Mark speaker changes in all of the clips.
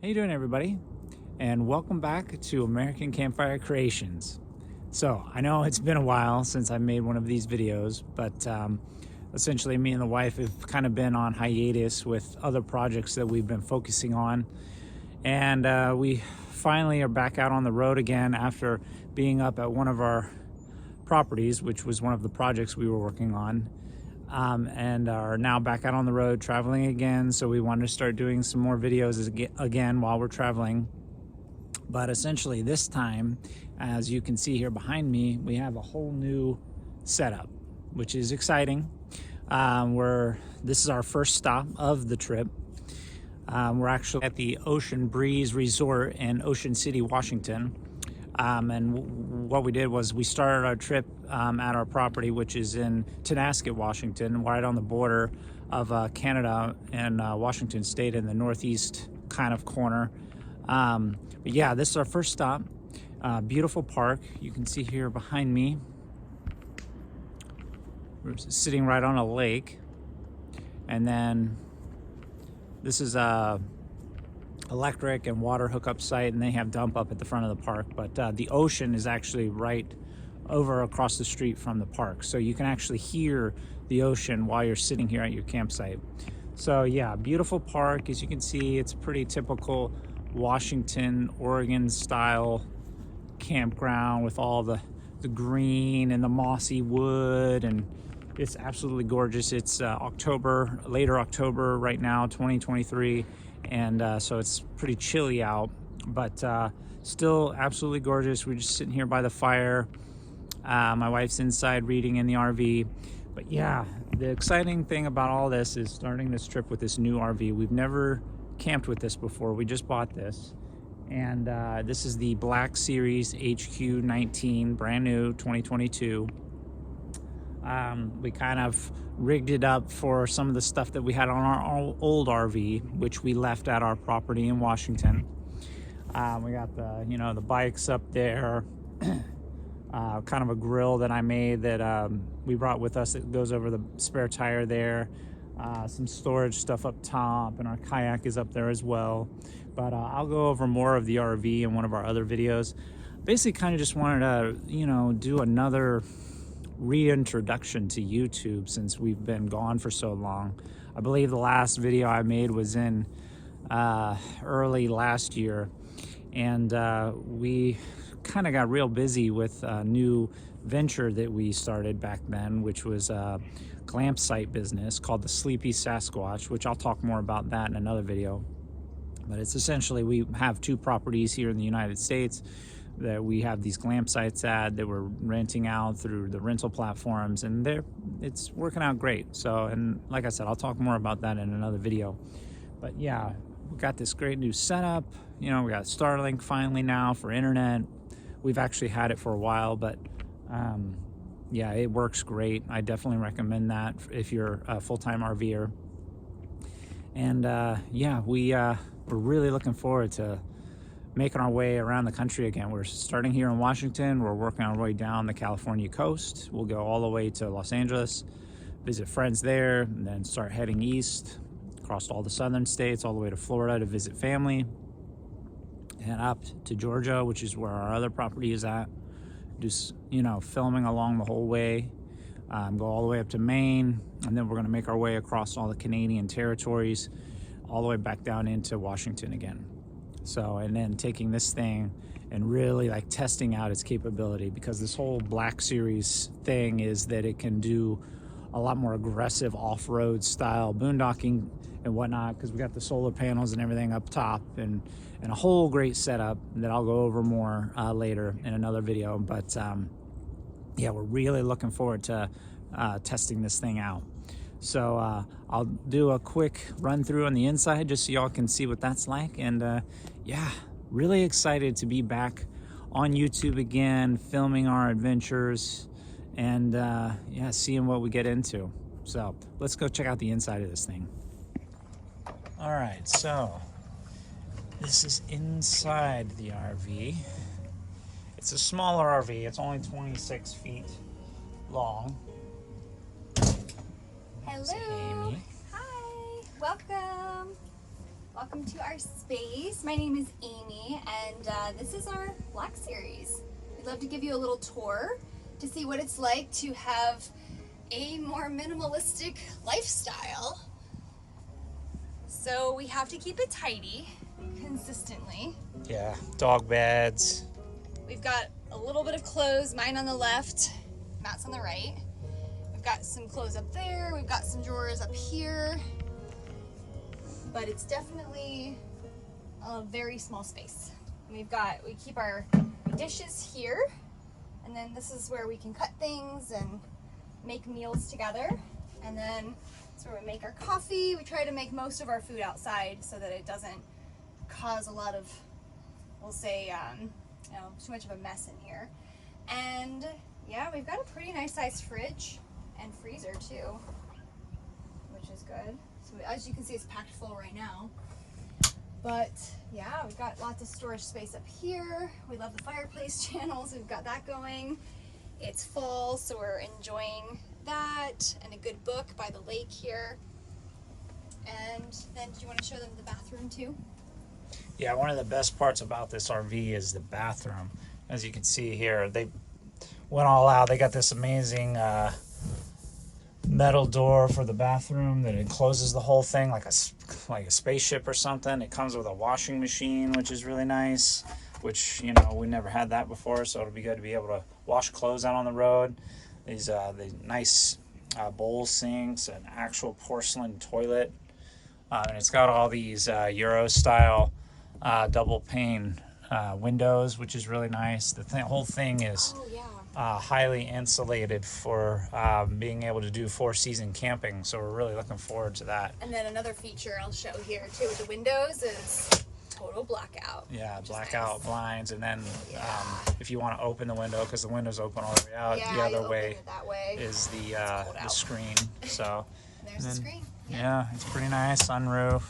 Speaker 1: How you doing, everybody? And welcome back to American Campfire Creations. So I know it's been a while since I made one of these videos, but essentially me and the wife have kind of been on hiatus with other projects that we've been focusing on, and we finally are back out on the road again after being up at one of our properties, which was one of the projects we were working on. And are now back out on the road traveling again. So we wanted to start doing some more videos again while we're traveling. But essentially this time, as you can see here behind me, we have a whole new setup, which is exciting. This is our first stop of the trip. We're actually at the Ocean Breeze Resort in Ocean City, Washington. And what we did was we started our trip at our property, which is in Tonasket, Washington, right on the border of Canada and Washington State in the northeast kind of corner. But yeah, this is our first stop. Beautiful park. You can see here behind me. We're sitting right on a lake. And then this is a electric and water hookup site, and they have dump up at the front of the park, but the ocean is actually right over across the street from the park, so you can actually hear the ocean while you're sitting here at your campsite. So yeah, beautiful park. As you can see, it's a pretty typical Washington, Oregon style campground with all the green and the mossy wood, and it's absolutely gorgeous. It's later October right now, 2023, and so it's pretty chilly out, but still absolutely gorgeous. We're just sitting here by the fire. My wife's inside reading in the RV. But yeah, the exciting thing about all this is starting this trip with this new RV. We've never camped with this before. We just bought this, and this is the Black Series HQ19, brand new, 2022. We kind of rigged it up for some of the stuff that we had on our old RV, which we left at our property in Washington. We got the bikes up there, kind of a grill that I made that we brought with us that goes over the spare tire there, some storage stuff up top, and our kayak is up there as well. But I'll go over more of the RV in one of our other videos. Basically kind of just wanted to, do another reintroduction to YouTube since we've been gone for so long. I believe the last video I made was in early last year, and we kind of got real busy with a new venture that we started back then, which was a glamp site business called the Sleepy Sasquatch, which I'll talk more about that in another video. But it's essentially, we have two properties here in the United States that we have these glamp sites at that we're renting out through the rental platforms, and it's working out great. So, and like I said, I'll talk more about that in another video. But yeah, we got this great new setup. We got Starlink finally now for internet. We've actually had it for a while, but yeah, it works great. I definitely recommend that if you're a full-time RVer. And yeah, we're really looking forward to making our way around the country again. We're starting here in Washington. We're working our way down the California coast. We'll go all the way to Los Angeles, visit friends there, and then start heading east across all the southern states, all the way to Florida to visit family, and up to Georgia, which is where our other property is at. Just, filming along the whole way. Go all the way up to Maine, and then we're going to make our way across all the Canadian territories, all the way back down into Washington again. So, and then taking this thing and really testing out its capability, because this whole Black Series thing is that it can do a lot more aggressive off-road style boondocking and whatnot, because we got the solar panels and everything up top, and a whole great setup that I'll go over more later in another video. But yeah, we're really looking forward to testing this thing out. So I'll do a quick run through on the inside just so y'all can see what that's like. And yeah, really excited to be back on YouTube again, filming our adventures, and yeah, seeing what we get into. So let's go check out the inside of this thing. All right, so this is inside the RV. It's a smaller RV. It's only 26 feet long.
Speaker 2: Hello.
Speaker 1: Amy.
Speaker 2: Hi. Welcome. Welcome to our space. My name is Amy, and this is our Black Series. We'd love to give you a little tour to see what it's like to have a more minimalistic lifestyle. So we have to keep it tidy consistently.
Speaker 1: Yeah, dog beds.
Speaker 2: We've got a little bit of clothes, mine on the left, Matt's on the right. We've got some clothes up there, we've got some drawers up here. But it's definitely a very small space. We keep our dishes here, and then this is where we can cut things and make meals together. And then that's where we make our coffee. We try to make most of our food outside so that it doesn't cause a lot of, we'll say, too much of a mess in here. And yeah, we've got a pretty nice sized fridge and freezer too, which is good. So as you can see, it's packed full right now. But yeah, we've got lots of storage space up here. We love the fireplace channels. We've got that going. It's fall, so we're enjoying that, and a good book by the lake here. And then do you want to show them the bathroom too?
Speaker 1: Yeah, one of the best parts about this RV is the bathroom. As you can see here, they went all out. They got this amazing metal door for the bathroom that encloses the whole thing like a spaceship or something. It comes with a washing machine, which is really nice, which, you know, we never had that before, so it'll be good to be able to wash clothes out on the road. These the nice bowl sinks, an actual porcelain toilet, and it's got all these Euro style double pane windows, which is really nice. The whole thing is highly insulated for being able to do 4-season camping, so we're really looking forward to that.
Speaker 2: And then another feature I'll show here too with the windows is total blackout.
Speaker 1: Yeah, blackout blinds, and then if you want to open the window, because the window's open all the way out, the other way, is the screen. So
Speaker 2: there's the screen.
Speaker 1: Yeah, it's pretty nice, sunroof,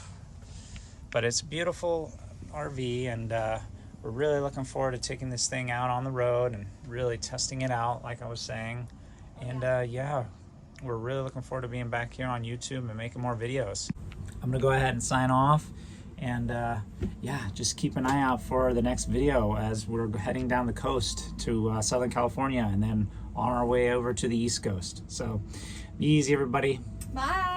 Speaker 1: but it's a beautiful RV, and we're really looking forward to taking this thing out on the road and really testing it out, like I was saying. And yeah, we're really looking forward to being back here on YouTube and making more videos. I'm gonna go ahead and sign off, and yeah, just keep an eye out for the next video as we're heading down the coast to Southern California and then on our way over to the East Coast. So be easy, everybody.
Speaker 2: Bye.